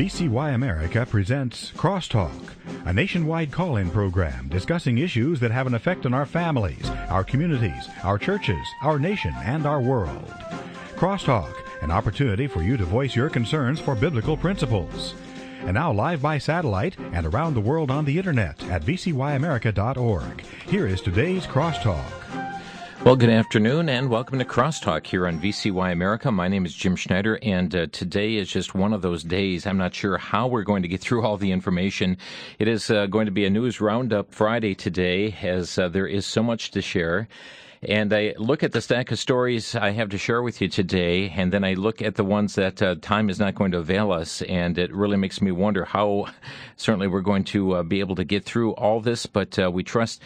WWII America presents Crosstalk, a nationwide call-in program discussing issues that have an effect on our families, our communities, our churches, our nation, and our world. Crosstalk, an opportunity for you to voice your concerns for biblical principles. And now live by satellite and around the world on the internet at vcyamerica.org. Here is today's Crosstalk. Well, good afternoon and welcome to Crosstalk here on WWII America. My name is Jim Schneider, and today is just one of those days. I'm not sure how we're going to get through all the information. It is going to be a news roundup Friday today, as there is so much to share. And I look at the stack of stories I have to share with you today, and then I look at the ones that time is not going to avail us, and it really makes me wonder how certainly we're going to be able to get through all this, but we trust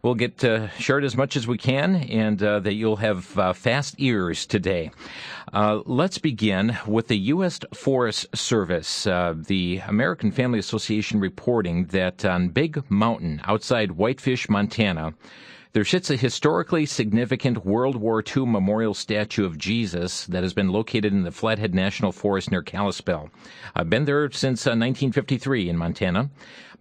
we'll get shared as much as we can, and that you'll have fast ears today. Let's begin with the U.S. Forest Service. The American Family Association reporting that on Big Mountain outside Whitefish, Montana, there sits a historically significant World War II memorial statue of Jesus that has been located in the Flathead National Forest near Kalispell. I've been there since 1953 in Montana.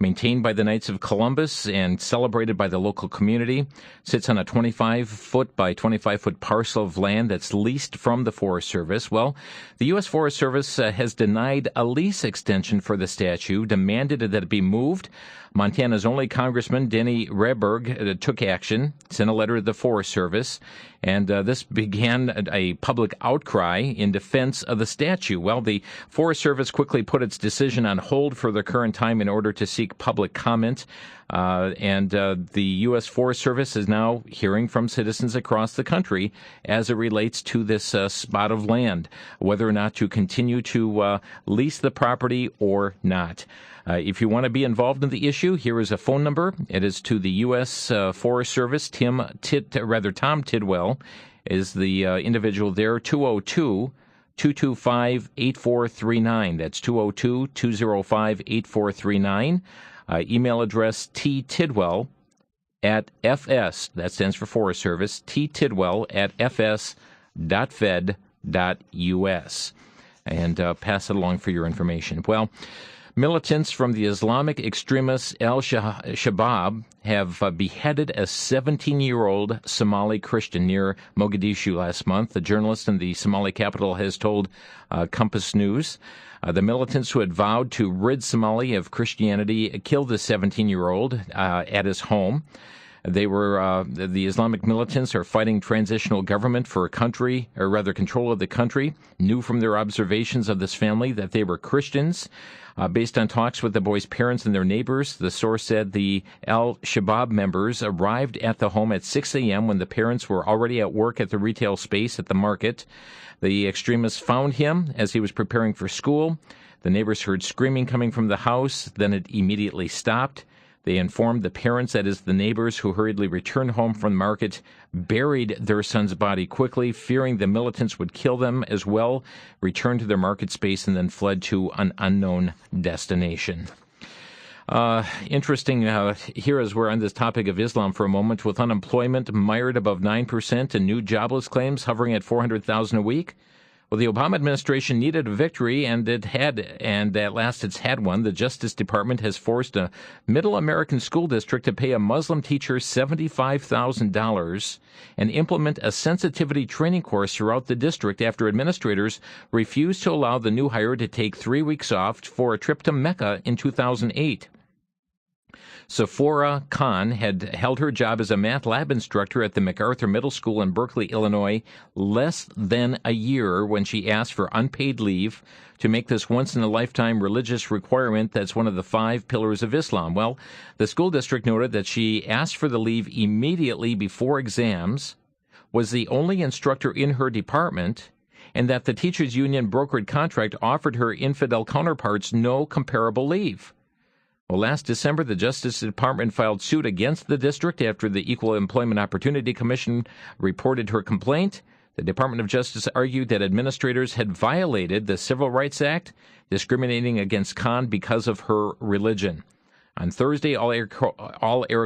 Maintained by the Knights of Columbus and celebrated by the local community, sits on a 25-foot by 25-foot parcel of land that's leased from the Forest Service. Well, the U.S. Forest Service has denied a lease extension for the statue, demanded that it be moved. Montana's only Congressman, Denny Rehberg, took action, sent a letter to the Forest Service, and this began a public outcry in defense of the statue. Well, the Forest Service quickly put its decision on hold for the current time in order to seek public comment. And the U.S. Forest Service is now hearing from citizens across the country as it relates to this spot of land, whether or not to continue to lease the property or not. If you want to be involved in the issue, here is a phone number. It is to the U.S. Forest Service. Tom Tidwell is the individual there, 202-225-8439. That's 202-205-8439. Email address ttidwell@fs, that stands for Forest Service, ttidwell@fs.fed.us. And pass it along for your information. Well, militants from the Islamic extremists Al-Shabaab have beheaded a 17-year-old Somali Christian near Mogadishu last month. The journalist in the Somali capital has told Compass News. The militants who had vowed to rid Somalia of Christianity killed the 17-year-old at his home. They were the Islamic militants are fighting transitional government for a country, or rather control of the country, knew from their observations of this family that they were Christians. Based on talks with the boy's parents and their neighbors, the source said the Al-Shabaab members arrived at the home at 6 a.m. when the parents were already at work at the retail space at the market. The extremists found him as he was preparing for school. The neighbors heard screaming coming from the house, then it immediately stopped. They informed the parents, that is the neighbors, who hurriedly returned home from the market, buried their son's body quickly, fearing the militants would kill them as well, returned to their market space, and then fled to an unknown destination. Interesting here as we're on this topic of Islam for a moment, with unemployment mired above 9% and new jobless claims hovering at 400,000 a week. Well, the Obama administration needed a victory, and at last it's had one. The Justice Department has forced a middle American school district to pay a Muslim teacher $75,000 and implement a sensitivity training course throughout the district after administrators refused to allow the new hire to take 3 weeks off for a trip to Mecca in 2008. Sephora Khan had held her job as a math lab instructor at the MacArthur Middle School in Berkeley, Illinois, less than a year when she asked for unpaid leave to make this once-in-a-lifetime religious requirement that's one of the 5 pillars of Islam. Well, the school district noted that she asked for the leave immediately before exams, was the only instructor in her department, and that the teachers' union brokered contract offered her infidel counterparts no comparable leave. Well, last December, the Justice Department filed suit against the district after the Equal Employment Opportunity Commission reported her complaint. The Department of Justice argued that administrators had violated the Civil Rights Act, discriminating against Khan because of her religion. On Thursday, all Eric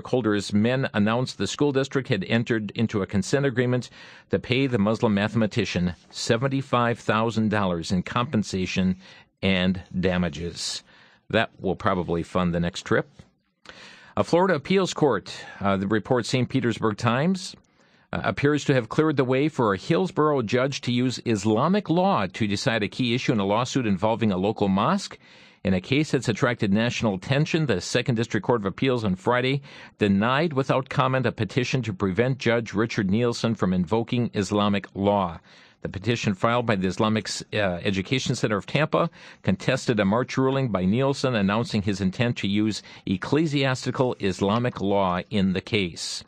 Holder's men announced the school district had entered into a consent agreement to pay the Muslim mathematician $75,000 in compensation and damages. That will probably fund the next trip. A Florida appeals court, the report St. Petersburg Times, appears to have cleared the way for a Hillsborough judge to use Islamic law to decide a key issue in a lawsuit involving a local mosque. In a case that's attracted national attention, the 2nd District Court of Appeals on Friday denied without comment a petition to prevent Judge Richard Nielsen from invoking Islamic law. The petition filed by the Islamic Education Center of Tampa contested a March ruling by Nielsen announcing his intent to use ecclesiastical Islamic law in the case.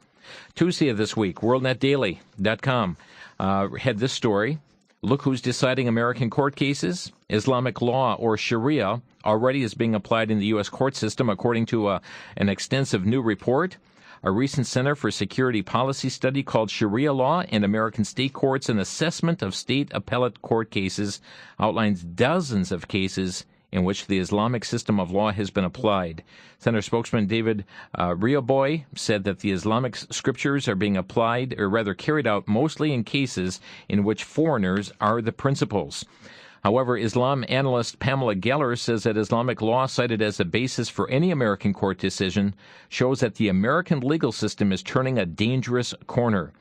Tuesday of this week, WorldNetDaily.com had this story. Look who's deciding American court cases. Islamic law, or Sharia, already is being applied in the U.S. court system, according to an extensive new report. A recent Center for Security Policy study called Sharia Law in American State Courts, an assessment of state appellate court cases, outlines dozens of cases in which the Islamic system of law has been applied. Center spokesman David Riaboy said that the Islamic scriptures are being applied, or rather carried out, mostly in cases in which foreigners are the principals. However, Islam analyst Pamela Geller says that Islamic law cited as a basis for any American court decision shows that the American legal system is turning a dangerous corner.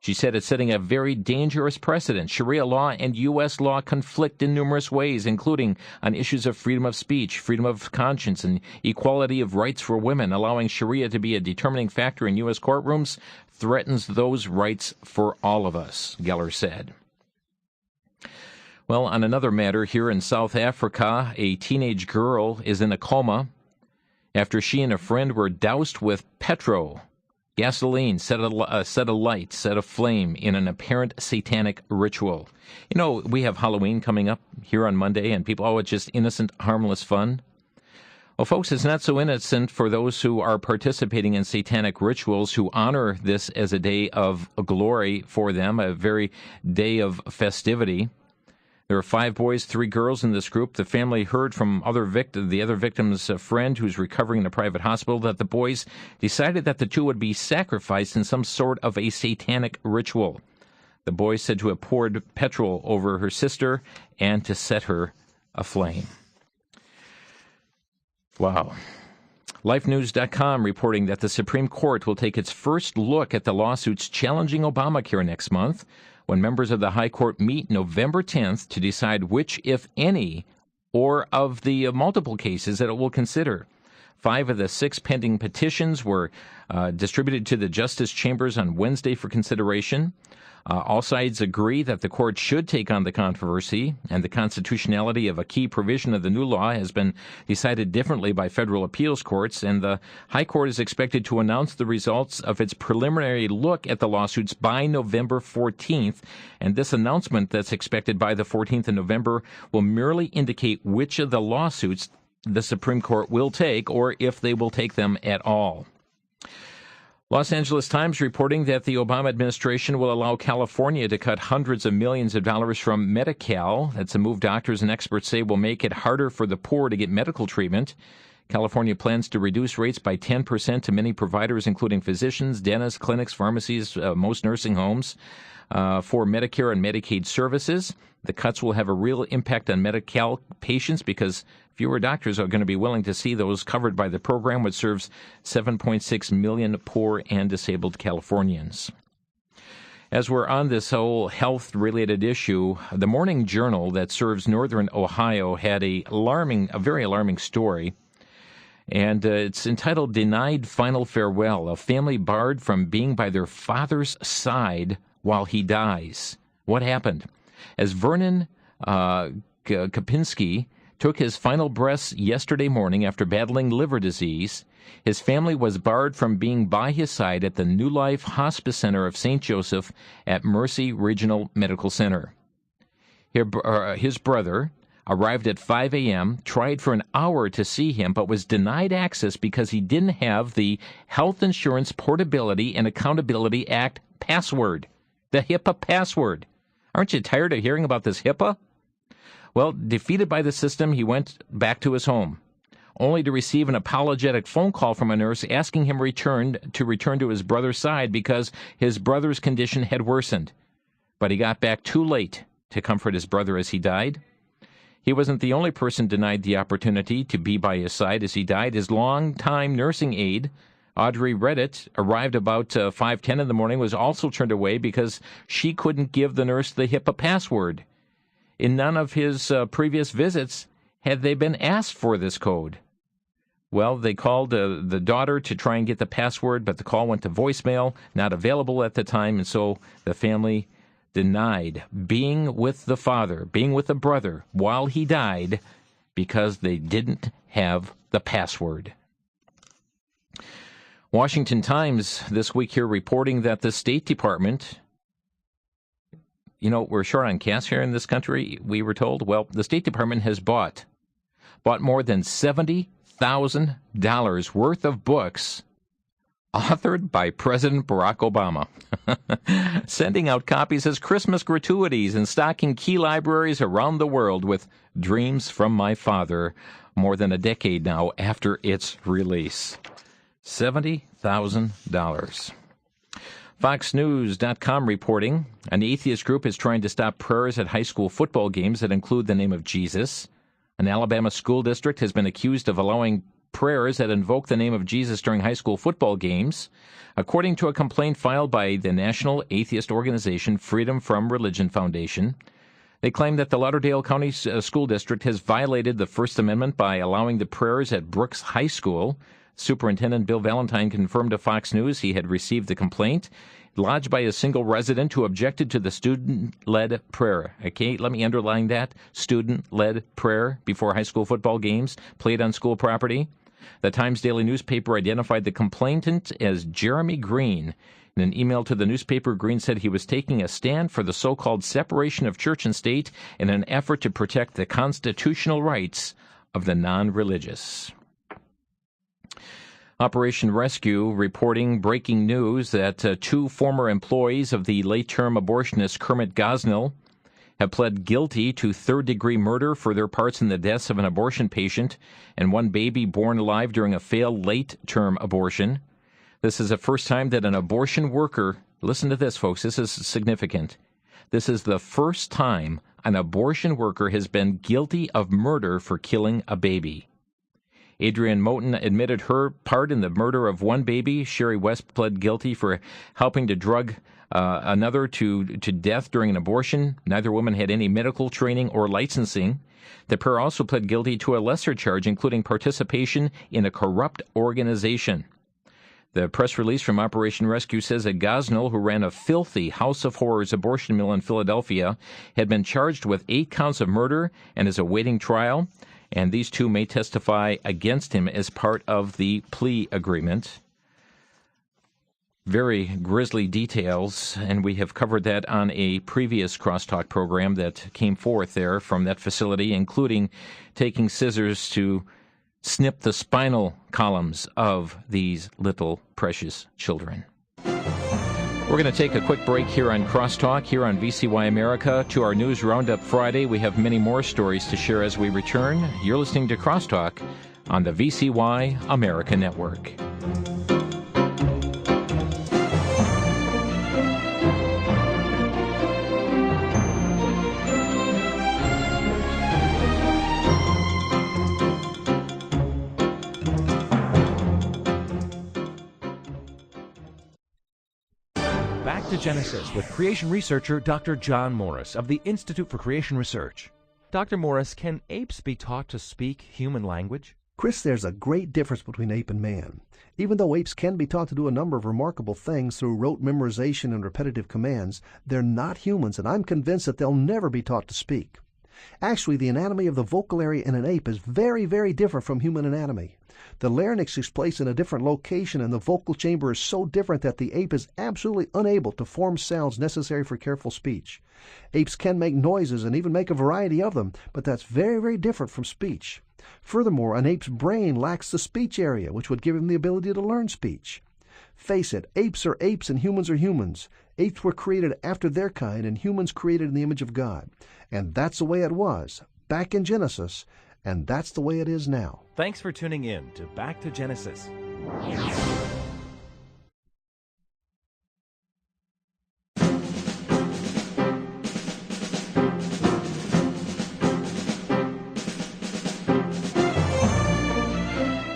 She said it's setting a very dangerous precedent. Sharia law and U.S. law conflict in numerous ways, including on issues of freedom of speech, freedom of conscience, and equality of rights for women. Allowing Sharia to be a determining factor in U.S. courtrooms threatens those rights for all of us, Geller said. Well, on another matter, here in South Africa, a teenage girl is in a coma after she and a friend were doused with gasoline, set aflame in an apparent satanic ritual. You know, we have Halloween coming up here on Monday, and people, it's just innocent, harmless fun. Well, folks, it's not so innocent for those who are participating in satanic rituals, who honor this as a day of glory for them, a very day of festivity. There are 5 boys, 3 girls in this group. The family heard from the other victim's friend, who's recovering in a private hospital, that the boys decided that the 2 would be sacrificed in some sort of a satanic ritual. The boys said to have poured petrol over her sister and to set her aflame. Wow. LifeNews.com reporting that the Supreme Court will take its first look at the lawsuits challenging Obamacare next month, when members of the High Court meet November 10th to decide which, if any, or of the multiple cases that it will consider. 5 of the 6 pending petitions were distributed to the Justice Chambers on Wednesday for consideration. All sides agree that the court should take on the controversy, and the constitutionality of a key provision of the new law has been decided differently by federal appeals courts, and the High Court is expected to announce the results of its preliminary look at the lawsuits by November 14th, and this announcement that's expected by the 14th of November will merely indicate which of the lawsuits the Supreme Court will take, or if they will take them at all. Los Angeles Times reporting that the Obama administration will allow California to cut hundreds of millions of dollars from Medi-Cal. That's a move doctors and experts say will make it harder for the poor to get medical treatment. California plans to reduce rates by 10% to many providers, including physicians, dentists, clinics, pharmacies, most nursing homes, for Medicare and Medicaid services. The cuts will have a real impact on Medi-Cal patients because fewer doctors are going to be willing to see those covered by the program, which serves 7.6 million poor and disabled Californians. As we're on this whole health-related issue, the Morning Journal that serves northern Ohio had a very alarming story, and it's entitled "Denied Final Farewell: A Family Barred from Being by Their Father's Side While He Dies." What happened? As Vernon Kapinski took his final breaths yesterday morning after battling liver disease, his family was barred from being by his side at the New Life Hospice Center of St. Joseph at Mercy Regional Medical Center. His brother arrived at 5 a.m., tried for an hour to see him, but was denied access because he didn't have the Health Insurance Portability and Accountability Act password, the HIPAA password. Aren't you tired of hearing about this HIPAA? Well, defeated by the system, he went back to his home, only to receive an apologetic phone call from a nurse asking him to return to his brother's side because his brother's condition had worsened. But he got back too late to comfort his brother as he died. He wasn't the only person denied the opportunity to be by his side as he died. His longtime nursing aide, Audrey Reddit, arrived about 5:10 in the morning, was also turned away because she couldn't give the nurse the HIPAA password. In none of his previous visits had they been asked for this code. Well, they called the daughter to try and get the password, but the call went to voicemail, not available at the time, and so the family denied being with the father, being with the brother while he died because they didn't have the password. Washington Times this week here reporting that the State Department, we're short on cash here in this country, we were told. Well, the State Department has bought more than $70,000 worth of books authored by President Barack Obama, sending out copies as Christmas gratuities and stocking key libraries around the world with Dreams from My Father, more than a decade now after its release. $70,000. FoxNews.com reporting, an atheist group is trying to stop prayers at high school football games that include the name of Jesus. An Alabama school district has been accused of allowing prayers that invoke the name of Jesus during high school football games, according to a complaint filed by the national atheist organization Freedom from Religion Foundation. They claim that the Lauderdale County School District has violated the First Amendment by allowing the prayers at Brooks High School. Superintendent Bill Valentine confirmed to Fox News he had received the complaint lodged by a single resident who objected to the student-led prayer. Okay, let me underline that. Student-led prayer before high school football games played on school property. The Times Daily newspaper identified the complainant as Jeremy Green. In an email to the newspaper, Green said he was taking a stand for the so-called separation of church and state in an effort to protect the constitutional rights of the non-religious. Operation Rescue reporting breaking news that two former employees of the late-term abortionist Kermit Gosnell have pled guilty to third-degree murder for their parts in the deaths of an abortion patient and one baby born alive during a failed late-term abortion. This is the first time that an abortion worker, listen to this, folks, this is significant. This is the first time an abortion worker has been guilty of murder for killing a baby. Adrienne Moten admitted her part in the murder of one baby. Sherry West pled guilty for helping to drug another to death during an abortion. Neither woman had any medical training or licensing. The pair also pled guilty to a lesser charge, including participation in a corrupt organization. The press release from Operation Rescue says that Gosnell, who ran a filthy House of Horrors abortion mill in Philadelphia, had been charged with 8 counts of murder and is awaiting trial. And these two may testify against him as part of the plea agreement. Very grisly details, and we have covered that on a previous Crosstalk program that came forth there from that facility, including taking scissors to snip the spinal columns of these little precious children. We're going to take a quick break here on Crosstalk, here on VCY America. To our News Roundup Friday, we have many more stories to share as we return. You're listening to Crosstalk on the VCY America Network. Back to Genesis with creation researcher Dr. John Morris of the Institute for Creation Research. Dr. Morris, can apes be taught to speak human language? Chris, there's a great difference between ape and man. Even though apes can be taught to do a number of remarkable things through rote memorization and repetitive commands, they're not humans, and I'm convinced that they'll never be taught to speak. Actually, the anatomy of the vocal area in an ape is very, very different from human anatomy. The larynx is placed in a different location, and the vocal chamber is so different that the ape is absolutely unable to form sounds necessary for careful speech. Apes can make noises and even make a variety of them, but that's very, very different from speech. Furthermore, an ape's brain lacks the speech area, which would give him the ability to learn speech. Face it, apes are apes and humans are humans. Apes were created after their kind, and humans created in the image of God. And that's the way it was back in Genesis, and that's the way it is now. Thanks for tuning in to Back to Genesis.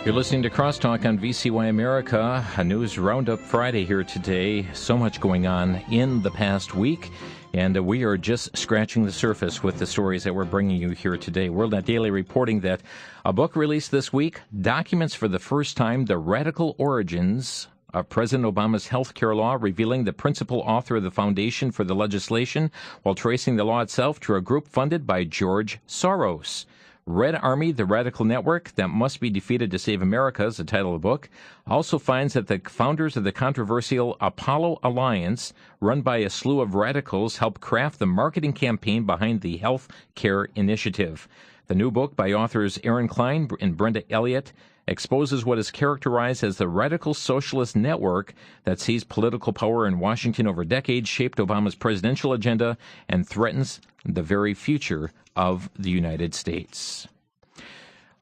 You're listening to Crosstalk on VCY America, a news roundup Friday here today. So much going on in the past week, and we are just scratching the surface with the stories that we're bringing you here today. WorldNet Daily reporting that a book released this week documents for the first time the radical origins of President Obama's health care law, revealing the principal author of the foundation for the legislation while tracing the law itself to a group funded by George Soros. Red Army, the radical network that must be defeated to save America is the title of the book, also finds that the founders of the controversial Apollo Alliance, run by a slew of radicals, helped craft the marketing campaign behind the health care initiative. The new book by authors Aaron Klein and Brenda Elliott exposes what is characterized as the radical socialist network that seized political power in Washington over decades, shaped Obama's presidential agenda, and threatens the very future of the United States.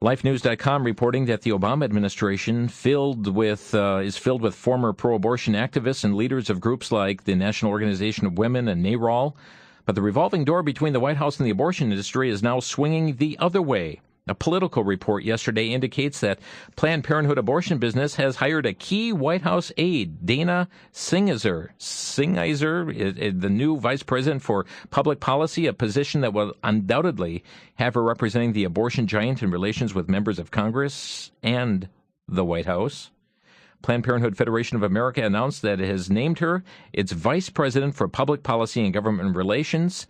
LifeNews.com reporting that the Obama administration is filled with former pro-abortion activists and leaders of groups like the National Organization of Women and NARAL. But the revolving door between the White House and the abortion industry is now swinging the other way. A Political report yesterday indicates that Planned Parenthood abortion business has hired a key White House aide, Dana Singizer, the new vice president for public policy, a position that will undoubtedly have her representing the abortion giant in relations with members of Congress and the White House. Planned Parenthood Federation of America announced that it has named her its vice president for public policy and government relations.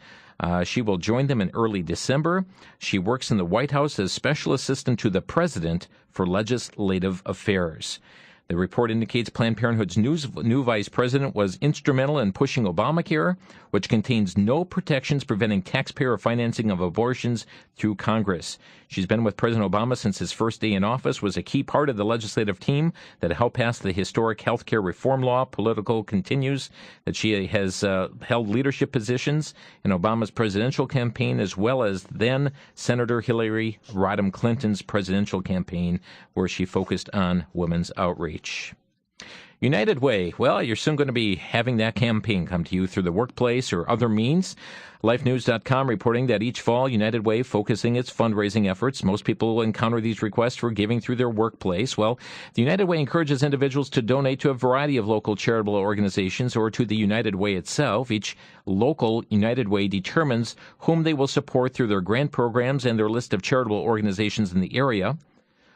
She will join them in early December. She works in the White House as special assistant to the president for legislative affairs. The report indicates Planned Parenthood's new vice president was instrumental in pushing Obamacare, which contains no protections preventing taxpayer financing of abortions through Congress. She's been with President Obama since his first day in office, was a key part of the legislative team that helped pass the historic health care reform law. Political continues that she has held leadership positions in Obama's presidential campaign, as well as then Senator Hillary Rodham Clinton's presidential campaign, where she focused on women's outreach. United Way, well, you're soon going to be having that campaign come to you through the workplace or other means. LifeNews.com reporting that each fall, United Way focusing its fundraising efforts. Most people will encounter these requests for giving through their workplace. Well, the United Way encourages individuals to donate to a variety of local charitable organizations or to the United Way itself. Each local United Way determines whom they will support through their grant programs and their list of charitable organizations in the area.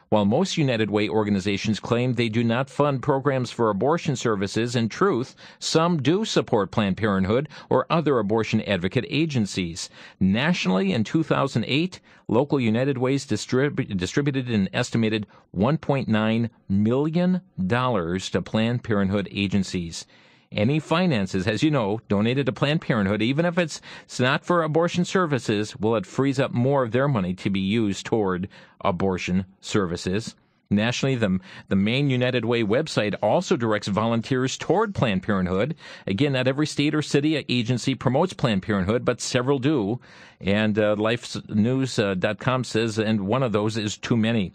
While most United Way organizations claim they do not fund programs for abortion services, in truth, some do support Planned Parenthood or other abortion advocate agencies. Nationally, in 2008, local United Ways distributed an estimated $1.9 million to Planned Parenthood agencies. Any finances, as you know, donated to Planned Parenthood, even if it's not for abortion services, well, it frees up more of their money to be used toward abortion services. Nationally, the main United Way website also directs volunteers toward Planned Parenthood. Again, not every state or city agency promotes Planned Parenthood, but several do. And LifeNews.com says, and one of those is too many.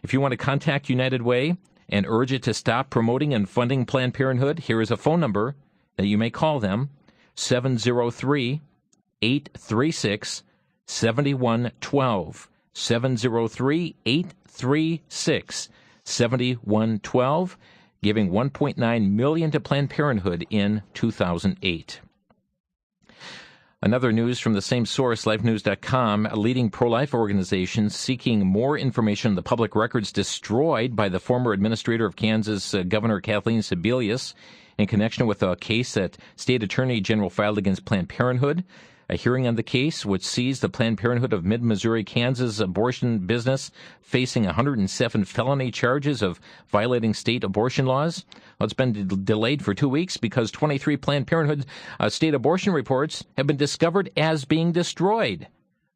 If you want to contact United Way and urge it to stop promoting and funding Planned Parenthood, here is a phone number that you may call them, 703-836-7112, 703-836-7112, giving $1.9 million to Planned Parenthood in 2008. Another news from the same source, LifeNews.com, a leading pro-life organization seeking more information on the public records destroyed by the former administrator of Kansas, Governor Kathleen Sebelius, in connection with a case that State Attorney General filed against Planned Parenthood. A hearing on the case, which sees the Planned Parenthood of Mid-Missouri, Kansas abortion business facing 107 felony charges of violating state abortion laws. Well, it's been delayed for 2 weeks because 23 Planned Parenthood state abortion reports have been discovered as being destroyed.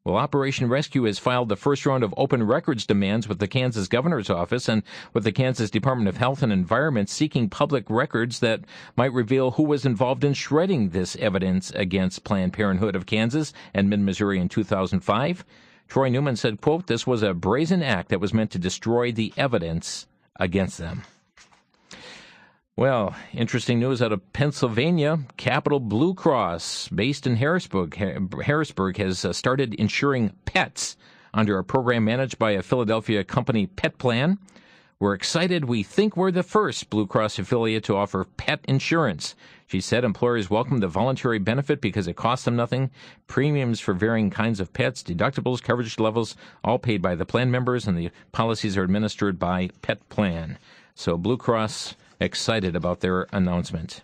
Well, Operation Rescue has filed the first round of open records demands with the Kansas Governor's Office and with the Kansas Department of Health and Environment, seeking public records that might reveal who was involved in shredding this evidence against Planned Parenthood of Kansas and Mid-Missouri in 2005. Troy Newman said, quote, "This was a brazen act that was meant to destroy the evidence against them." Well, interesting news out of Pennsylvania. Capital Blue Cross, based in Harrisburg, has started insuring pets under a program managed by a Philadelphia company, Pet Plan. We're excited. We think we're the first Blue Cross affiliate to offer pet insurance. She said employers welcome the voluntary benefit because it costs them nothing. Premiums for varying kinds of pets, deductibles, coverage levels, all paid by the plan members, and the policies are administered by Pet Plan. So Blue Cross excited about their announcement.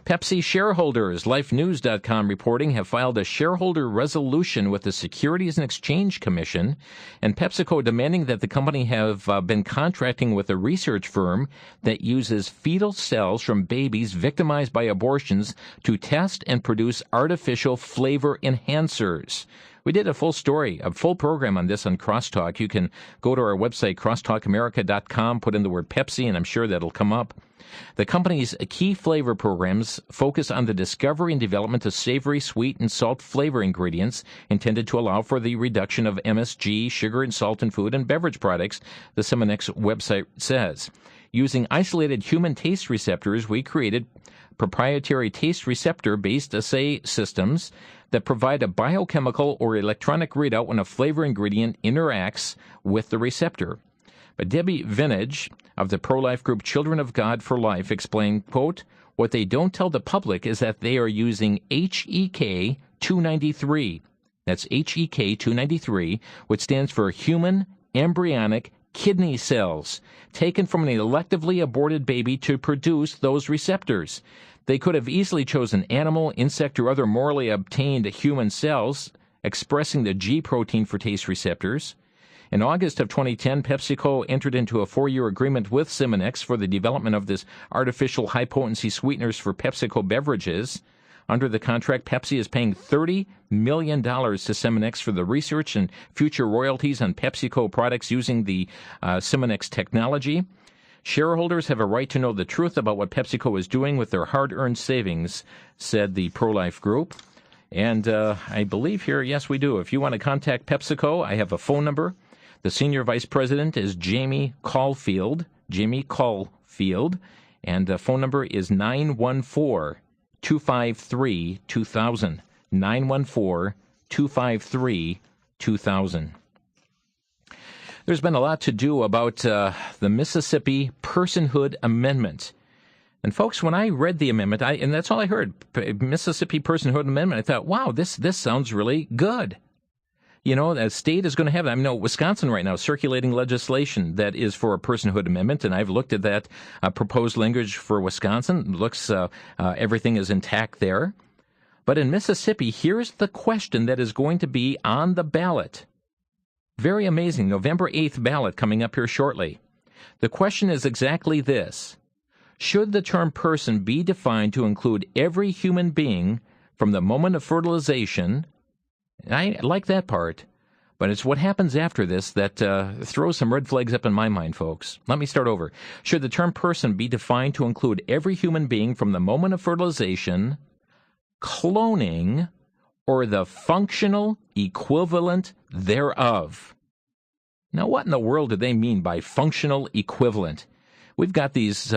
Pepsi shareholders, LifeNews.com reporting, have filed a shareholder resolution with the Securities and Exchange Commission, and PepsiCo demanding that the company have been contracting with a research firm that uses fetal cells from babies victimized by abortions to test and produce artificial flavor enhancers. We did a full story, a full program on this on Crosstalk. You can go to our website, crosstalkamerica.com, put in the word Pepsi, and I'm sure that'll come up. The company's key flavor programs focus on the discovery and development of savory, sweet, and salt flavor ingredients intended to allow for the reduction of MSG, sugar and salt in food and beverage products, the Seminex website says. Using isolated human taste receptors, we created proprietary taste receptor-based assay systems that provide a biochemical or electronic readout when a flavor ingredient interacts with the receptor. But Debbie Vintage of the pro-life group Children of God for Life explained, quote, what they don't tell the public is that they are using HEK 293. That's HEK 293, which stands for human embryonic kidney cells, taken from an electively aborted baby to produce those receptors. They could have easily chosen animal, insect, or other morally obtained human cells expressing the G protein for taste receptors. In August of 2010, PepsiCo entered into a 4-year agreement with Seminex for the development of this artificial high-potency sweeteners for PepsiCo beverages. Under the contract, Pepsi is paying $30 million to Seminex for the research and future royalties on PepsiCo products using the Seminex technology. Shareholders have a right to know the truth about what PepsiCo is doing with their hard-earned savings, said the pro-life group. And I believe here, yes, we do. If you want to contact PepsiCo, I have a phone number. The senior vice president is Jamie Caulfield, and the phone number is 914-253-2000, 914-253-2000. There's been a lot to do about the Mississippi Personhood Amendment. And folks, when I read the amendment, and that's all I heard, Mississippi Personhood Amendment, I thought, wow, this sounds really good. You know, the state is going to have that. I know Wisconsin right now is circulating legislation that is for a personhood amendment, and I've looked at that proposed language for Wisconsin. It looks everything is intact there. But in Mississippi, here's the question that is going to be on the ballot. Very amazing. November 8th ballot coming up here shortly. The question is exactly this. Should the term person be defined to include every human being from the moment of fertilization? I like that part, but it's what happens after this that throws some red flags up in my mind, folks. Let me start over. Should the term person be defined to include every human being from the moment of fertilization, cloning, or the functional equivalent thereof? Now, what in the world do they mean by functional equivalent? We've got these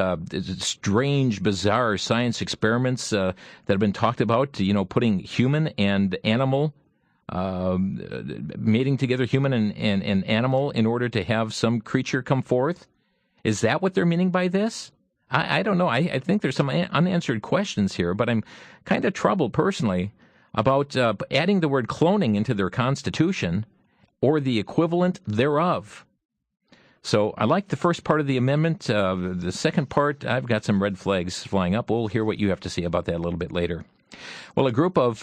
strange, bizarre science experiments that have been talked about, putting human and animal mating together, human and animal, in order to have some creature come forth? Is that what they're meaning by this? I don't know. I think there's some unanswered questions here, but I'm kind of troubled personally about adding the word cloning into their constitution or the equivalent thereof. So I like the first part of the amendment. The second part, I've got some red flags flying up. We'll hear what you have to say about that a little bit later. Well, a group of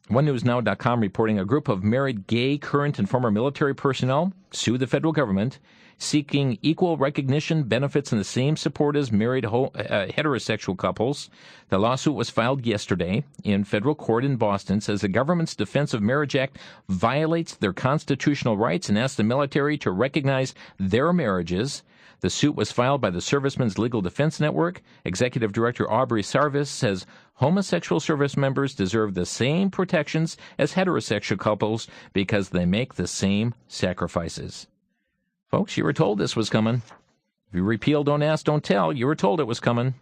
OneNewsNow.com reporting a group of married gay, current, and former military personnel sued the federal government, seeking equal recognition, benefits, and the same support as married heterosexual couples. The lawsuit was filed yesterday in federal court in Boston, says the government's Defense of Marriage Act violates their constitutional rights and asks the military to recognize their marriages. The suit was filed by the Servicemen's Legal Defense Network. Executive Director Aubrey Sarvis says homosexual service members deserve the same protections as heterosexual couples because they make the same sacrifices. Folks, you were told this was coming. If you repeal, don't ask, don't tell, you were told it was coming.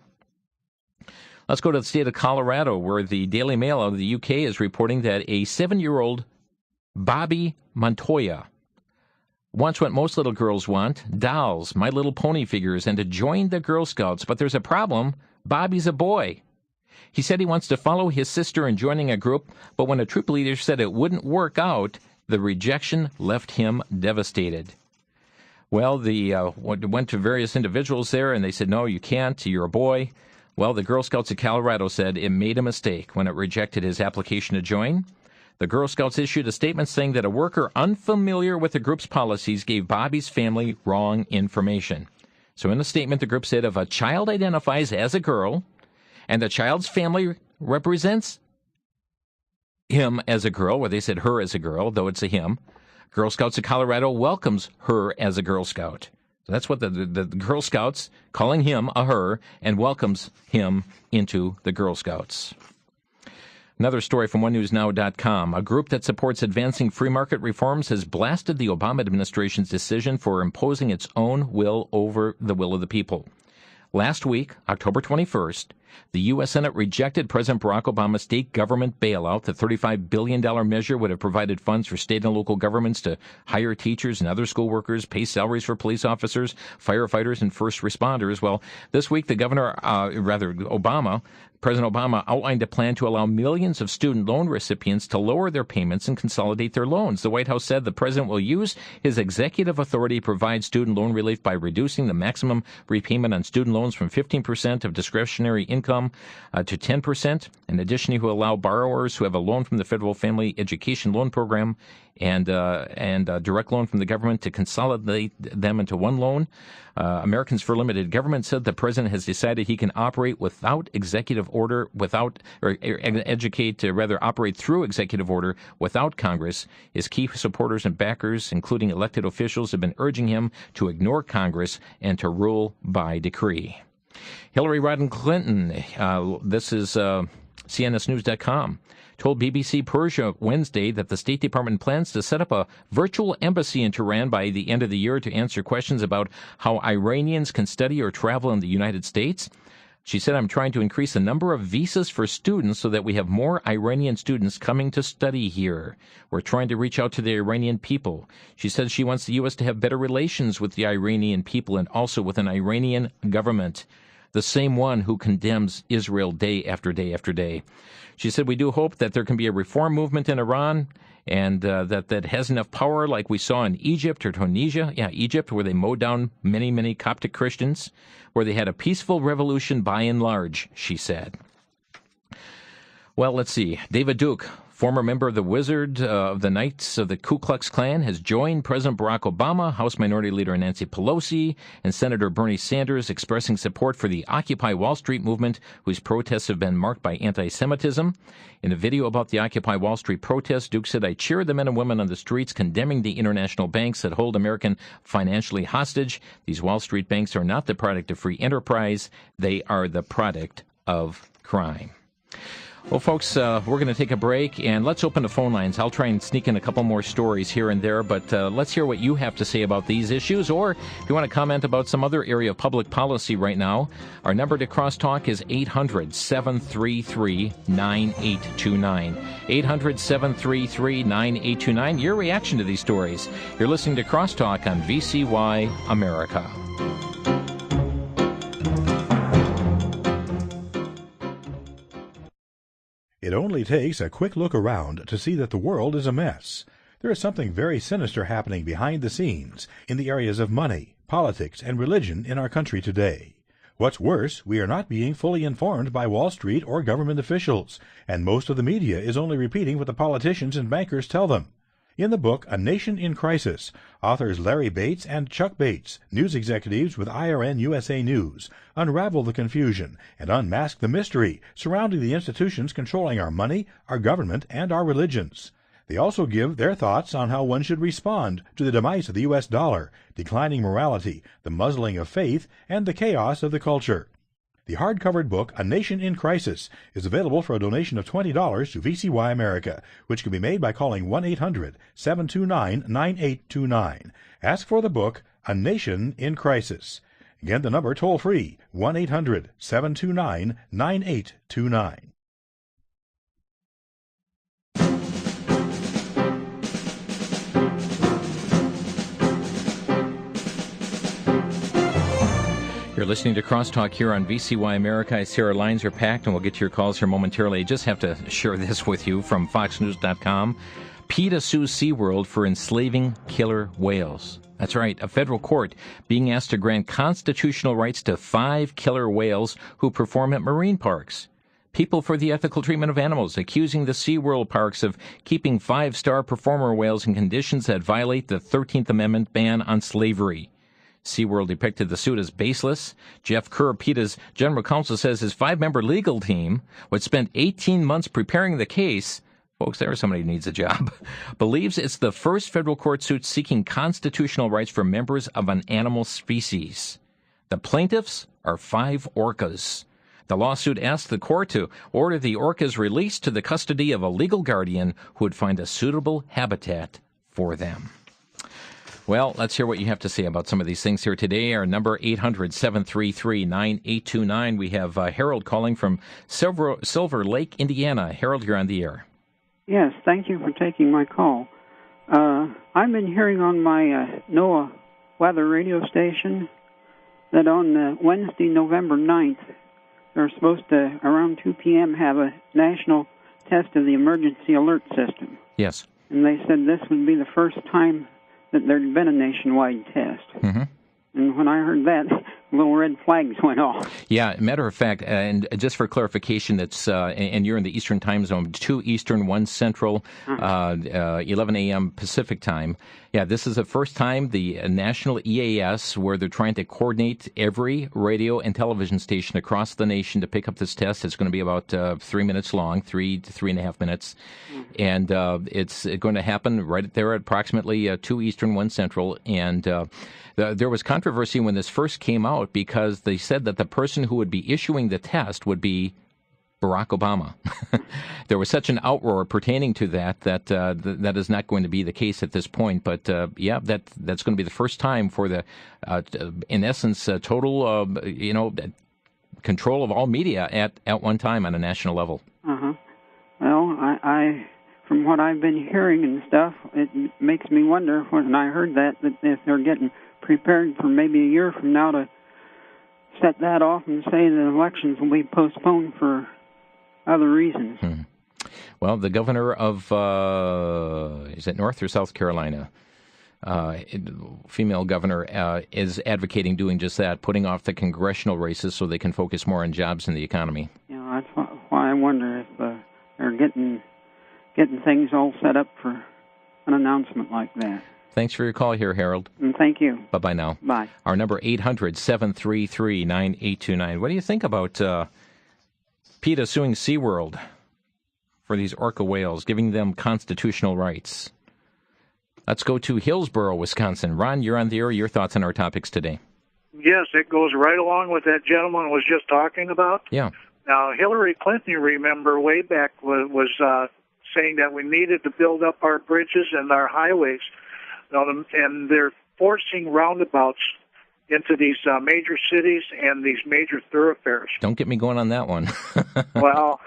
Let's go to the state of Colorado, where the Daily Mail out of the UK is reporting that a 7-year-old Bobby Montoya wants what most little girls want, dolls, My Little Pony figures, and to join the Girl Scouts. But there's a problem. Bobby's a boy. He said he wants to follow his sister in joining a group, but when a troop leader said it wouldn't work out, the rejection left him devastated. Well, went to various individuals there, and they said, no, you can't, you're a boy. Well, the Girl Scouts of Colorado said it made a mistake when it rejected his application to join. The Girl Scouts issued a statement saying that a worker unfamiliar with the group's policies gave Bobby's family wrong information. So in the statement, the group said if a child identifies as a girl and the child's family represents him as a girl, or they said her as a girl, though it's a him, Girl Scouts of Colorado welcomes her as a Girl Scout. So that's what the Girl Scouts, calling him a her, and welcomes him into the Girl Scouts. Another story from OneNewsNow.com. A group that supports advancing free market reforms has blasted the Obama administration's decision for imposing its own will over the will of the people. Last week, October 21st, the U.S. Senate rejected President Barack Obama's state government bailout. The $35 billion measure would have provided funds for state and local governments to hire teachers and other school workers, pay salaries for police officers, firefighters, and first responders. Well, this week, President Obama outlined a plan to allow millions of student loan recipients to lower their payments and consolidate their loans. The White House said the president will use his executive authority to provide student loan relief by reducing the maximum repayment on student loans from 15% of discretionary income to 10%. In addition, he will allow borrowers who have a loan from the Federal Family Education Loan Program and a direct loan from the government to consolidate them into one loan. Americans for Limited Government said the president has decided he can operate without executive order, operate through executive order without Congress. His key supporters and backers, including elected officials, have been urging him to ignore Congress and to rule by decree. Hillary Rodham Clinton, this is CNSnews.com, told BBC Persia Wednesday that the State Department plans to set up a virtual embassy in Tehran by the end of the year to answer questions about how Iranians can study or travel in the United States. She said, I'm trying to increase the number of visas for students so that we have more Iranian students coming to study here. We're trying to reach out to the Iranian people. She said she wants the U.S. to have better relations with the Iranian people and also with an Iranian government, the same one who condemns Israel day after day after day. She said, we do hope that there can be a reform movement in Iran and that has enough power like we saw in Egypt or Tunisia. Yeah, Egypt, where they mowed down many, many Coptic Christians, where they had a peaceful revolution by and large, she said. Well, let's see. David Duke, former member of the Wizard of the Knights of the Ku Klux Klan, has joined President Barack Obama, House Minority Leader Nancy Pelosi, and Senator Bernie Sanders expressing support for the Occupy Wall Street movement, whose protests have been marked by anti-Semitism. In a video about the Occupy Wall Street protests, Duke said, I cheer the men and women on the streets condemning the international banks that hold American financially hostage. These Wall Street banks are not the product of free enterprise. They are the product of crime. Well, folks, we're going to take a break, and let's open the phone lines. I'll try and sneak in a couple more stories here and there, but let's hear what you have to say about these issues, or if you want to comment about some other area of public policy right now, our number to Crosstalk is 800-733-9829. 800-733-9829. Your reaction to these stories. You're listening to Crosstalk on VCY America. It only takes a quick look around to see that the world is a mess. There is something very sinister happening behind the scenes in the areas of money, politics, and religion in our country today. What's worse, we are not being fully informed by Wall Street or government officials, and most of the media is only repeating what the politicians and bankers tell them. In the book A Nation in Crisis, authors Larry Bates and Chuck Bates, news executives with IRN USA News, unravel the confusion and unmask the mystery surrounding the institutions controlling our money, our government, and our religions. They also give their thoughts on how one should respond to the demise of the U.S. dollar, declining morality, the muzzling of faith, and the chaos of the culture. The hard-covered book, A Nation in Crisis, is available for a donation of $20 to VCY America, which can be made by calling 1-800-729-9829. Ask for the book, A Nation in Crisis. Again, the number toll-free, 1-800-729-9829. listening to Crosstalk here on VCY America. I see our lines are packed, and we'll get to your calls here momentarily. I just have to share this with you from FoxNews.com. PETA sues SeaWorld for enslaving killer whales. That's right, a federal court being asked to grant constitutional rights to 5 killer whales who perform at marine parks. People for the Ethical Treatment of Animals accusing the SeaWorld parks of keeping 5-star performer whales in conditions that violate the 13th Amendment ban on slavery. SeaWorld depicted the suit as baseless. Jeff Kerr, PETA's general counsel, says his 5-member legal team, which spent 18 months preparing the case, folks, there's somebody who needs a job, believes it's the first federal court suit seeking constitutional rights for members of an animal species. The plaintiffs are 5 orcas. The lawsuit asked the court to order the orcas released to the custody of a legal guardian who would find a suitable habitat for them. Well, let's hear what you have to say about some of these things here today. Our number 800-733-9829. We have Harold calling from Silver Lake, Indiana. Harold, you're on the air. Yes, thank you for taking my call. I've been hearing on my NOAA weather radio station that on Wednesday, November 9th, they're supposed to, around 2 p.m., have a national test of the emergency alert system. Yes. And they said this would be the first time that there'd been a nationwide test. Mm-hmm. And when I heard that, little red flags went off. Yeah, matter of fact, and just for clarification, that's and you're in the Eastern time zone, 2 Eastern, 1 Central, 11 a.m. Pacific time. Yeah, this is the first time the national EAS, where they're trying to coordinate every radio and television station across the nation to pick up this test. It's going to be about 3 minutes long, 3 to 3.5 minutes. And it's going to happen right there at approximately 2 Eastern, 1 Central. And there was controversy when this first came out because they said that the person who would be issuing the test would be Barack Obama. There was such an outroar pertaining to that is not going to be the case at this point. But that's going to be the first time for the, in essence, total, control of all media at one time on a national level. Uh-huh. Well, I from what I've been hearing and stuff, it makes me wonder when I heard that if they're getting prepared for maybe a year from now to set that off and say the elections will be postponed for other reasons. Well, the governor of, is it North or South Carolina? Female governor is advocating doing just that, putting off the congressional races so they can focus more on jobs and the economy. That's why I wonder if they're getting things all set up for an announcement like that. Thanks for your call here, Harold. And thank you. Bye-bye now. Bye. Our number 800-733-9829. What do you think about PETA suing SeaWorld for these orca whales, giving them constitutional rights? Let's go to Hillsboro, Wisconsin. Ron, you're on the air. Your thoughts on our topics today? Yes, it goes right along with that gentleman was just talking about. Yeah. Now, Hillary Clinton, you remember, way back was saying that we needed to build up our bridges and our highways. And they're forcing roundabouts into these major cities and these major thoroughfares. Don't get me going on that one. Well,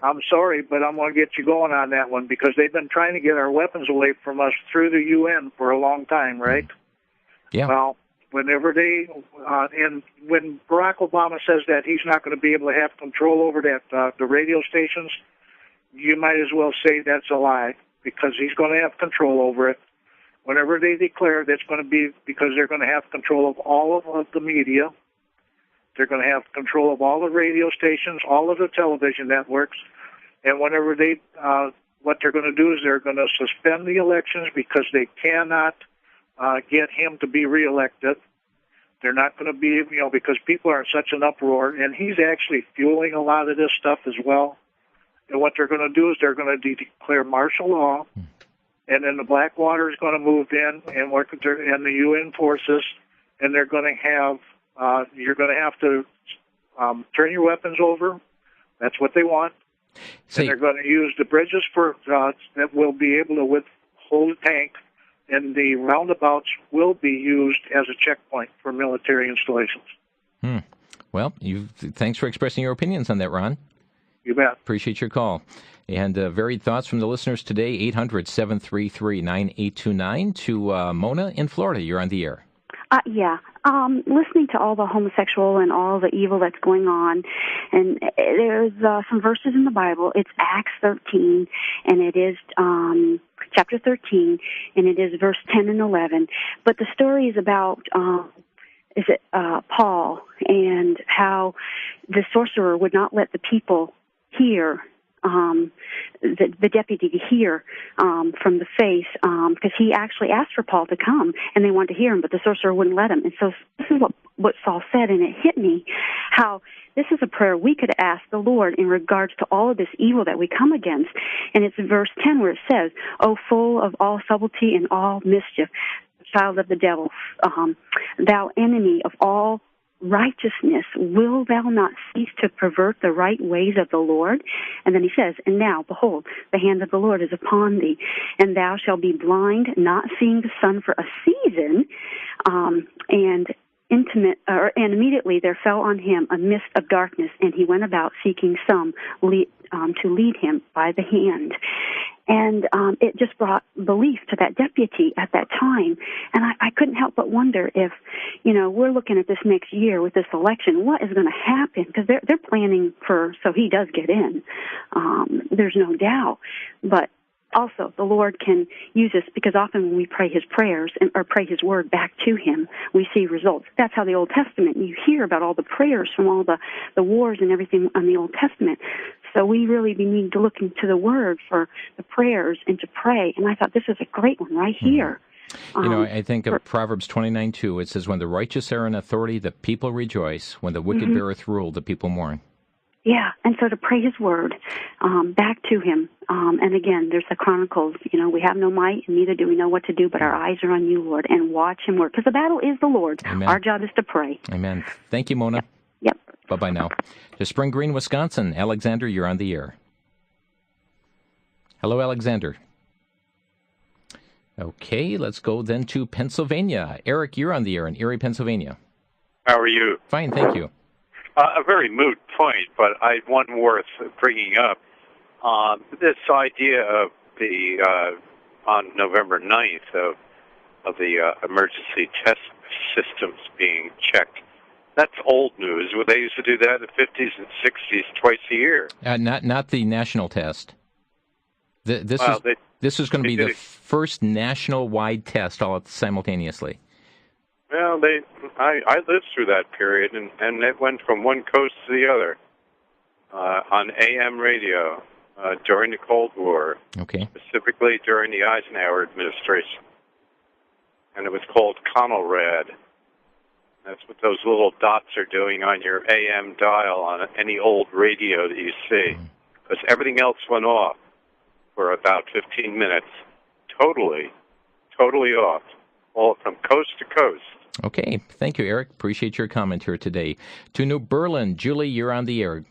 I'm sorry, but I'm going to get you going on that one because they've been trying to get our weapons away from us through the UN for a long time, right? Yeah. Well, whenever and when Barack Obama says that he's not going to be able to have control over that the radio stations, you might as well say that's a lie because he's going to have control over it. Whenever they declare that's going to be because they're going to have control of all of the media, they're going to have control of all the radio stations, all of the television networks, and whenever what they're going to do is they're going to suspend the elections because they cannot get him to be reelected. They're not going to be, because people are in such an uproar, and he's actually fueling a lot of this stuff as well. And what they're going to do is they're going to declare martial law. And then the Blackwater is going to move in and work with and the UN forces, and they're going to have you're going to have to turn your weapons over. That's what they want. And they're going to use the bridges that will be able to withhold a tank, and the roundabouts will be used as a checkpoint for military installations. Well, thanks for expressing your opinions on that, Ron. You bet. Appreciate your call. And varied thoughts from the listeners today, 800-733-9829 to Mona in Florida. You're on the air. Yeah. Listening to all the homosexual and all the evil that's going on, and there's some verses in the Bible. It's Acts 13, and it is chapter 13, and it is verse 10 and 11. But the story is about Paul and how the sorcerer would not let the people hear. The deputy to hear from the face, because he actually asked for Paul to come, and they wanted to hear him, but the sorcerer wouldn't let him. And so this is what Saul said, and it hit me how this is a prayer we could ask the Lord in regards to all of this evil that we come against. And it's in verse 10 where it says, "O full of all subtlety and all mischief, child of the devil, thou enemy of all righteousness, will thou not cease to pervert the right ways of the Lord?" And then he says, "And now, behold, the hand of the Lord is upon thee, and thou shalt be blind, not seeing the sun for a season." And immediately there fell on him a mist of darkness, and he went about seeking some to lead him by the hand. And it just brought belief to that deputy at that time. And I couldn't help but wonder if, we're looking at this next year with this election, what is going to happen? Because they're planning so he does get in. There's no doubt. But also, the Lord can use us because often when we pray His prayers or pray His word back to Him, we see results. That's how the Old Testament, you hear about all the prayers from all the wars and everything on the Old Testament. So we really need to look into the Word for the prayers and to pray. And I thought this is a great one right here. I think of Proverbs 29:2. It says, "When the righteous are in authority, the people rejoice. When the wicked beareth rule, the people mourn." Yeah, and so to pray His word back to Him. And again, there's the Chronicles, we have no might, and neither do we know what to do, but our eyes are on you, Lord, and watch Him work. Because the battle is the Lord's. Amen. Our job is to pray. Amen. Thank you, Mona. Yep. Bye-bye now. To Spring Green, Wisconsin. Alexander, you're on the air. Hello, Alexander. Okay, let's go then to Pennsylvania. Eric, you're on the air in Erie, Pennsylvania. How are you? Fine, thank you. A very moot point, but one worth bringing up. This idea of on November 9th of the emergency test systems being checked. That's old news. Well, they used to do that in the 50s and 60s twice a year. Not the national test. This is going to be the first national-wide test all simultaneously. Well, I lived through that period, and it went from one coast to the other on AM radio during the Cold War, specifically during the Eisenhower administration. And it was called Conelrad. That's what those little dots are doing on your AM dial on any old radio that you see. Because everything else went off for about 15 minutes. Totally off. All from coast to coast. Okay. Thank you, Eric. Appreciate your comment here today. To New Berlin, Julie, you're on the air.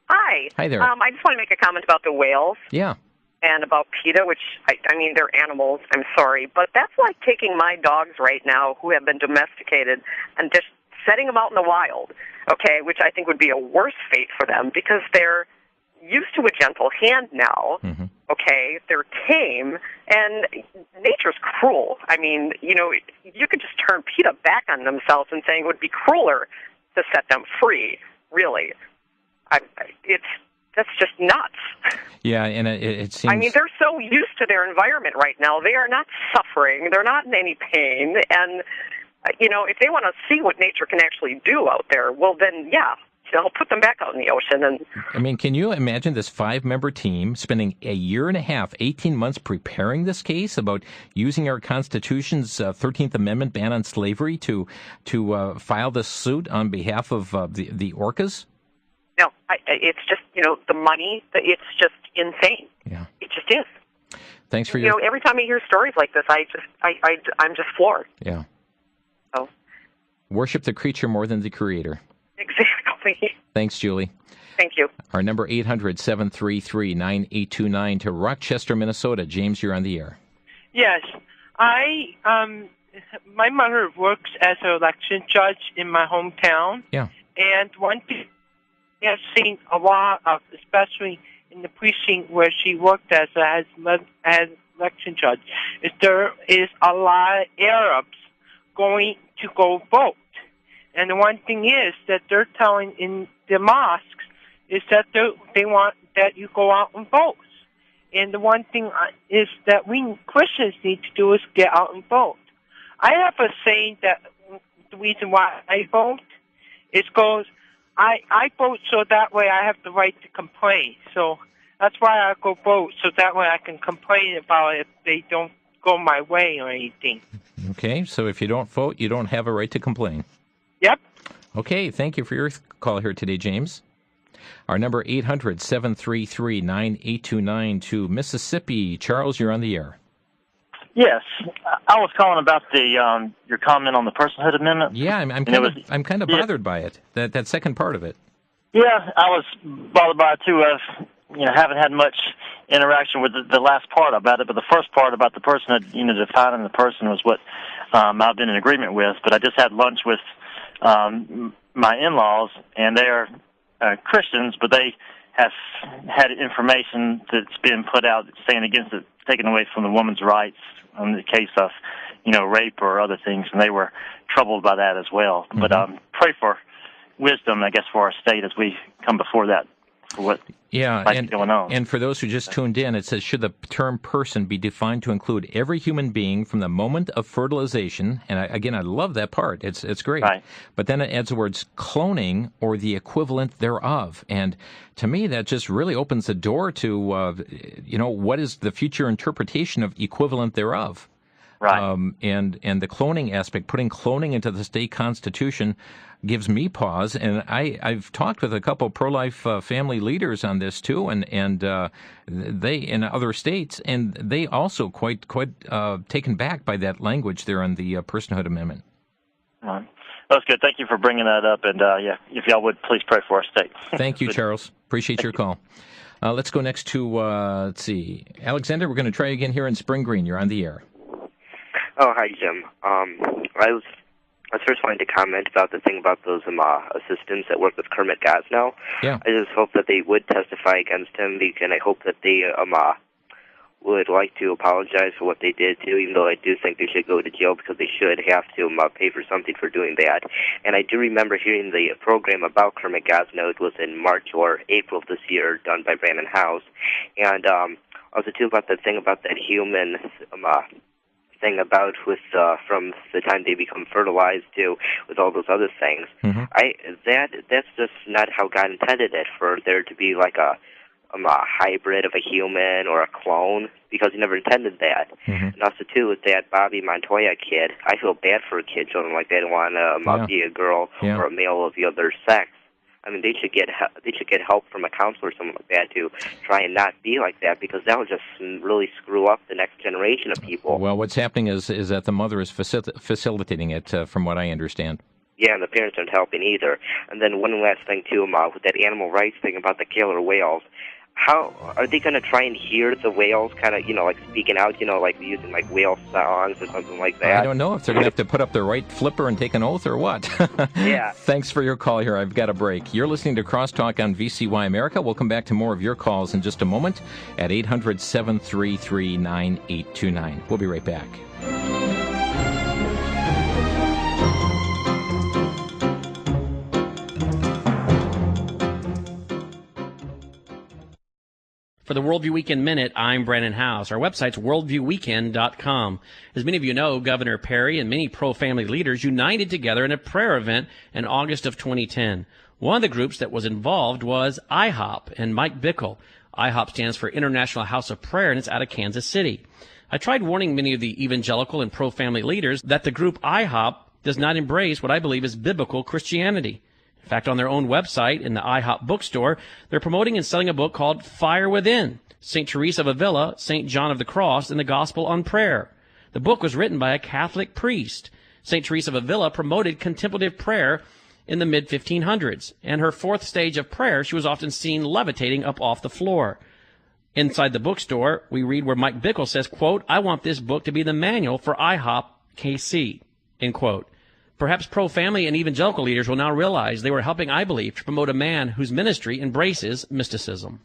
Hi. Hi there. I just want to make a comment about the whales. Yeah. And about PETA, which, I mean, they're animals, I'm sorry. But that's like taking my dogs right now who have been domesticated and just setting them out in the wild, okay, which I think would be a worse fate for them because they're used to a gentle hand now, okay? They're tame, and nature's cruel. I mean, you could just turn PETA back on themselves and saying it would be crueler to set them free, really. That's just nuts. Yeah, and it seems... I mean, they're so used to their environment right now. They are not suffering. They're not in any pain. And, if they want to see what nature can actually do out there, well, then, yeah, I'll put them back out in the ocean. And I mean, can you imagine this 5-member team spending a year and a half, 18 months preparing this case about using our Constitution's 13th Amendment ban on slavery to file this suit on behalf of the orcas? No, it's just, the money, it's just insane. Yeah. It just is. Thanks for your... every time I hear stories like this, I'm just floored. Yeah. So. Worship the creature more than the creator. Exactly. Thanks, Julie. Thank you. Our number 800-733-9829 to Rochester, Minnesota. James, you're on the air. Yes. My mother works as an election judge in my hometown. Yeah. And one thing I have seen a lot of, especially in the precinct where she worked as election judge, is there is a lot of Arabs going to go vote. And the one thing is that they're telling in the mosques is that they want that you go out and vote. And the one thing is that we Christians need to do is get out and vote. I have a saying that the reason why I vote is because I vote so that way I have the right to complain. So that's why I go vote, so that way I can complain about it if they don't go my way or anything. Okay, so if you don't vote, you don't have a right to complain. Yep. Okay, thank you for your call here today, James. Our number 800-733-9829 to Mississippi. Charles, you're on the air. Yes, I was calling about the your comment on the personhood amendment. Yeah, I'm kind of bothered by it. That second part of it. Yeah, I was bothered by it too. Haven't had much interaction with the last part about it, but the first part about the personhood, defining the person was what I've been in agreement with. But I just had lunch with my in-laws, and they're Christians, but they have had information that's been put out saying against it, taken away from the woman's rights in the case of, rape or other things, and they were troubled by that as well. Mm-hmm. But pray for wisdom, I guess, for our state as we come before that, for what might be going on. And for those who just tuned in, it says, should the term person be defined to include every human being from the moment of fertilization? And I love that part. It's great. Right. But then it adds the words cloning or the equivalent thereof. And to me, that just really opens the door to, what is the future interpretation of equivalent thereof? Right. And the cloning aspect, putting cloning into the state constitution gives me pause. And I've talked with a couple pro-life family leaders on this too, and they in other states, and they also quite taken back by that language there on the personhood amendment. That's good. Thank you for bringing that up. And if y'all would please pray for our state. Thank you, Charles. Appreciate your call. Let's go next to Alexander. We're going to try again here in Spring Green. You're on the air. Oh, hi, Jim. I was first wanting to comment about the thing about those assistants that work with Kermit Gosnell. Yeah. I just hope that they would testify against him, and I hope that they would like to apologize for what they did too, even though I do think they should go to jail because they should have to pay for something for doing that. And I do remember hearing the program about Kermit Gosnell. It was in March or April of this year, done by Brandon House. And also too about the thing about that human thing about with from the time they become fertilized to with all those other things. Mm-hmm. That's just not how God intended it, for there to be like a hybrid of a human or a clone, because He never intended that. Mm-hmm. And also too with that Bobby Montoya kid, I feel bad for a kid children like that who want to be a girl or a male of the other sex. I mean, they should get help from a counselor or something like that to try and not be like that, because that will just really screw up the next generation of people. Well, what's happening is that the mother is facilitating it, from what I understand. Yeah, and the parents aren't helping either. And then one last thing too, with that animal rights thing about the killer whales. How are they going to try and hear the whales kind of, like speaking out, like using like whale songs or something like that? I don't know if they're going to have to put up their right flipper and take an oath or what. Yeah. Thanks for your call here. I've got a break. You're listening to Crosstalk on VCY America. We'll come back to more of your calls in just a moment at 800-733-9829. We'll be right back. For the Worldview Weekend Minute, I'm Brandon House. Our website's worldviewweekend.com. As many of you know, Governor Perry and many pro-family leaders united together in a prayer event in August of 2010. One of the groups that was involved was IHOP and Mike Bickle. IHOP stands for International House of Prayer, and it's out of Kansas City. I tried warning many of the evangelical and pro-family leaders that the group IHOP does not embrace what I believe is biblical Christianity. In fact, on their own website, in the IHOP bookstore, they're promoting and selling a book called Fire Within, St. Teresa of Avila, St. John of the Cross, and the Gospel on Prayer. The book was written by a Catholic priest. St. Teresa of Avila promoted contemplative prayer in the mid-1500s, and her fourth stage of prayer, she was often seen levitating up off the floor. Inside the bookstore, we read where Mike Bickle says, quote, "I want this book to be the manual for IHOP KC," end quote. Perhaps pro-family and evangelical leaders will now realize they were helping, I believe, to promote a man whose ministry embraces mysticism.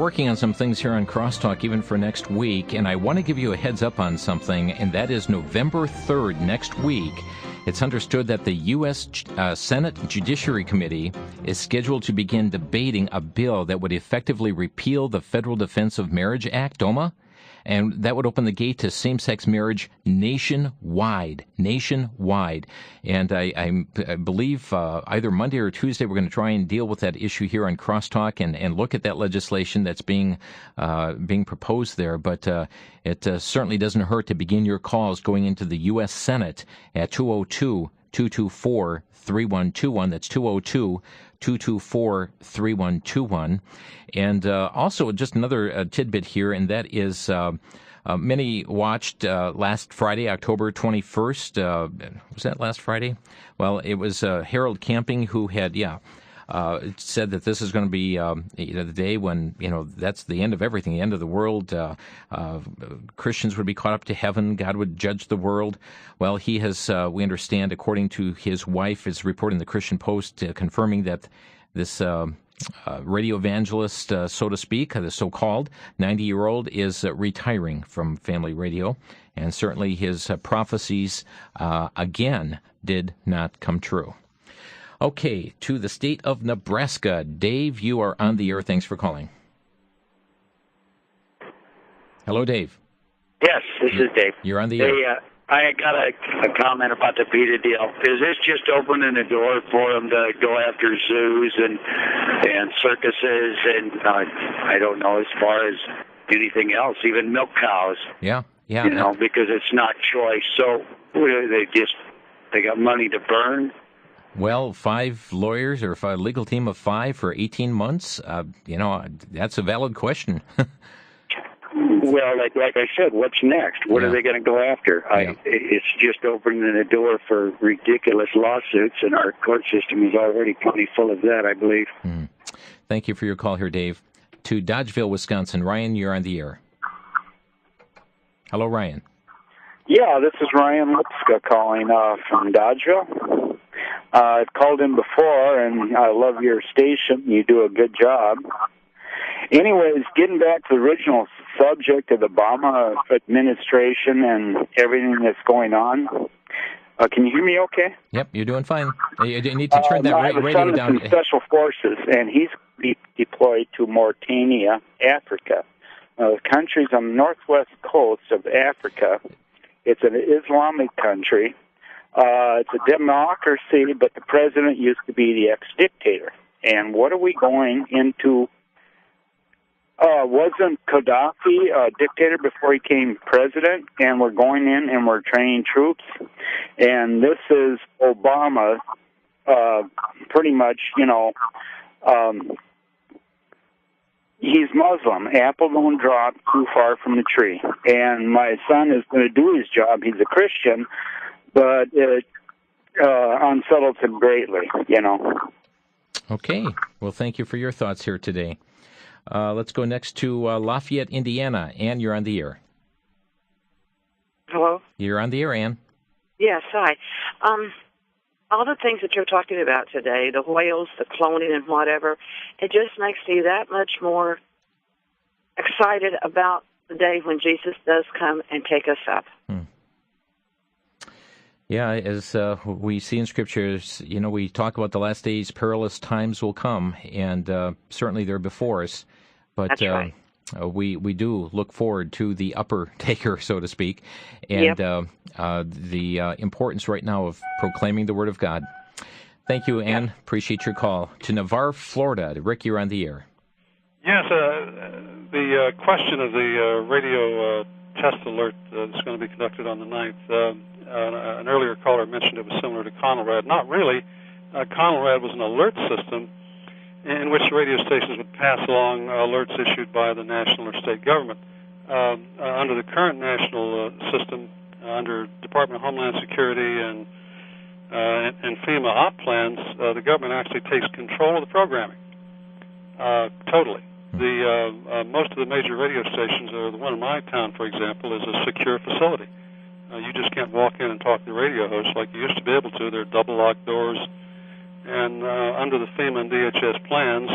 working on some things here on Crosstalk even for next week, and I want to give you a heads up on something, and that is November 3rd, next week. It's understood that the U.S. Senate Judiciary Committee is scheduled to begin debating a bill that would effectively repeal the Federal Defense of Marriage Act, DOMA, and that would open the gate to same-sex marriage nationwide. And I believe either Monday or Tuesday we're going to try and deal with that issue here on Crosstalk and look at that legislation that's being proposed there. But it certainly doesn't hurt to begin your calls going into the U.S. Senate at 202-224-3121. That's 202-224-3121. And also just another tidbit here, and that is many watched last Friday, October 21st. Was that last Friday? Well, it was Harold Camping who had, said that this is going to be the day when, that's the end of everything, the end of the world. Christians would be caught up to heaven. God would judge the world. Well, he has, we understand, according to his wife, is reporting the Christian Post, confirming that this radio evangelist, so to speak, the so-called 90-year-old, is retiring from family radio. And certainly his prophecies, again, did not come true. Okay, to the state of Nebraska. Dave, you are on the air. Thanks for calling. Hello, Dave. Yes, this is Dave. You're on the air. I got a comment about the PETA deal. Is this just opening the door for them to go after zoos and circuses and I don't know, as far as anything else, even milk cows? Yeah. Because it's not choice. So they got money to burn. Well, 5 lawyers or a legal team of 5 for 18 months, that's a valid question. Well, like I said, what's next? What are they going to go after? It's just opening the door for ridiculous lawsuits, and our court system is already plenty full of that, I believe. Thank you for your call here, Dave. To Dodgeville, Wisconsin. Ryan, you're on the air. Hello, Ryan. Yeah, this is Ryan Lipska calling from Dodgeville. I've called in before, and I love your station. You do a good job. Anyways, getting back to the original subject of the Obama administration and everything that's going on, can you hear me okay? Yep, you're doing fine. You need to turn that radio down. I have Special Forces, and he's deployed to Mauritania, Africa. The country's on the northwest coast of Africa. It's an Islamic country. It's a democracy, but the president used to be the ex-dictator. And what are we going into? Wasn't Gaddafi a dictator before he became president? And we're going in and we're training troops. And this is Obama, pretty much, he's Muslim. Apple don't drop too far from the tree. And my son is going to do his job. He's a Christian, but it unsettles him greatly, Okay. Well, thank you for your thoughts here today. Let's go next to Lafayette, Indiana. Ann, you're on the air. Hello? You're on the air, Ann. Yes, hi. All the things that you're talking about today, the whales, the cloning and whatever, it just makes me that much more excited about the day when Jesus does come and take us up. Yeah, as we see in Scriptures, we talk about the last days, perilous times will come, and certainly they're before us. But that's right. We do look forward to the upper taker, so to speak, and the importance right now of proclaiming the Word of God. Thank you, Ann. Appreciate your call. To Navarre, Florida. Rick, you're on the air. Yes, the question of the radio test alert that's going to be conducted on the 9th, an earlier caller mentioned it was similar to Conelrad. Not really. Conelrad was an alert system in which radio stations would pass along alerts issued by the national or state government. Under the current national system, under Department of Homeland Security and FEMA op plans, the government actually takes control of the programming totally. Most of the major radio stations, the one in my town, for example, is a secure facility. You just can't walk in and talk to the radio host like you used to be able to. There are double locked doors. And under the FEMA and DHS plans,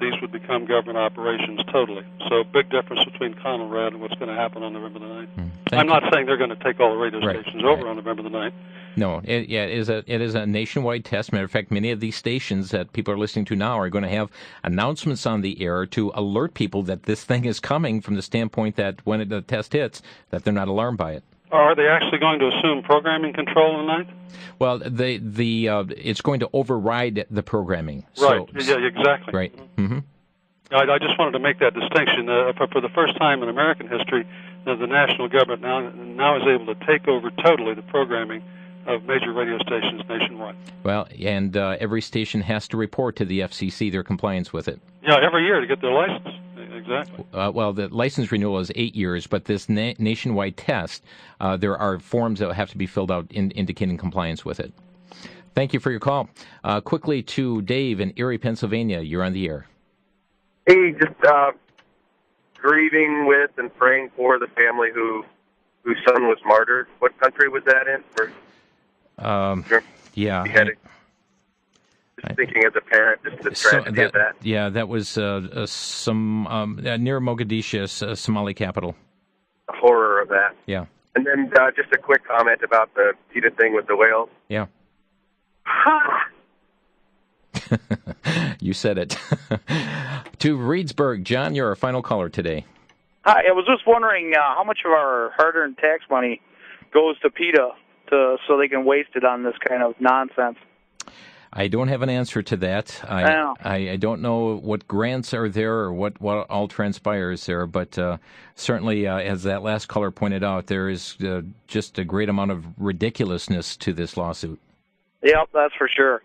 these would become government operations totally. So big difference between Conrad and what's going to happen on November the 9th. I'm not saying they're going to take all the radio stations over on November the 9th. No, it is a nationwide test. Matter of fact, many of these stations that people are listening to now are going to have announcements on the air to alert people that this thing is coming, from the standpoint that when the test hits, that they're not alarmed by it. Are they actually going to assume programming control on the 9th? Well, it's going to override the programming. Right, yeah, exactly. Right. Mm-hmm. I just wanted to make that distinction. For the first time in American history, the national government now is able to take over totally the programming of major radio stations nationwide. Well, and every station has to report to the FCC their compliance with it. Yeah, every year to get their license. Exactly. Well, the license renewal is 8 years, but this nationwide test, there are forms that have to be filled out indicating compliance with it. Thank you for your call. Quickly to Dave in Erie, Pennsylvania. You're on the air. Hey, just grieving with and praying for the family whose son was martyred. What country was that in? Yeah. Beheading. Just thinking as a parent, just the tragedy of that. Yeah, that was near Mogadishu, Somali capital. The horror of that. Yeah. And then just a quick comment about the PETA thing with the whales. Yeah. You said it. To Reedsburg, John, you're our final caller today. Hi, I was just wondering how much of our hard-earned tax money goes to PETA so they can waste it on this kind of nonsense. I don't have an answer to that. I don't know what grants are there or what all transpires there, but certainly, as that last caller pointed out, there is just a great amount of ridiculousness to this lawsuit. Yep, that's for sure.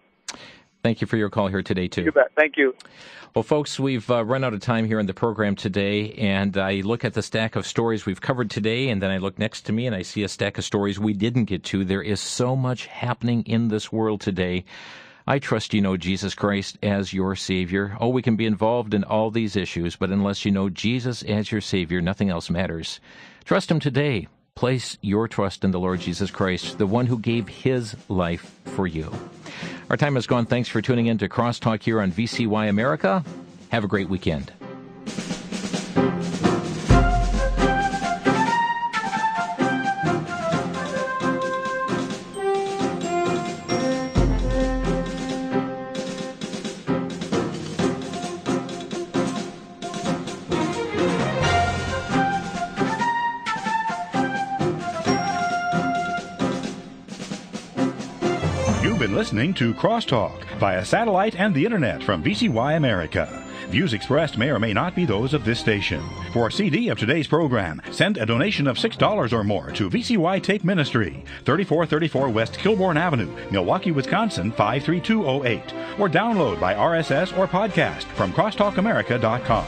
Thank you for your call here today, too. You bet. Thank you. Well, folks, we've run out of time here in the program today, and I look at the stack of stories we've covered today, and then I look next to me and I see a stack of stories we didn't get to. There is so much happening in this world today. I trust you know Jesus Christ as your Savior. Oh, we can be involved in all these issues, but unless you know Jesus as your Savior, nothing else matters. Trust Him today. Place your trust in the Lord Jesus Christ, the one who gave His life for you. Our time has gone. Thanks for tuning in to Crosstalk here on VCY America. Have a great weekend. Listening to Crosstalk via satellite and the internet from VCY America. Views expressed may or may not be those of this station. For a CD of today's program, send a donation of $6 or more to VCY Tape Ministry, 3434 West Kilbourne Avenue, Milwaukee, Wisconsin 53208, or download by RSS or podcast from crosstalkamerica.com.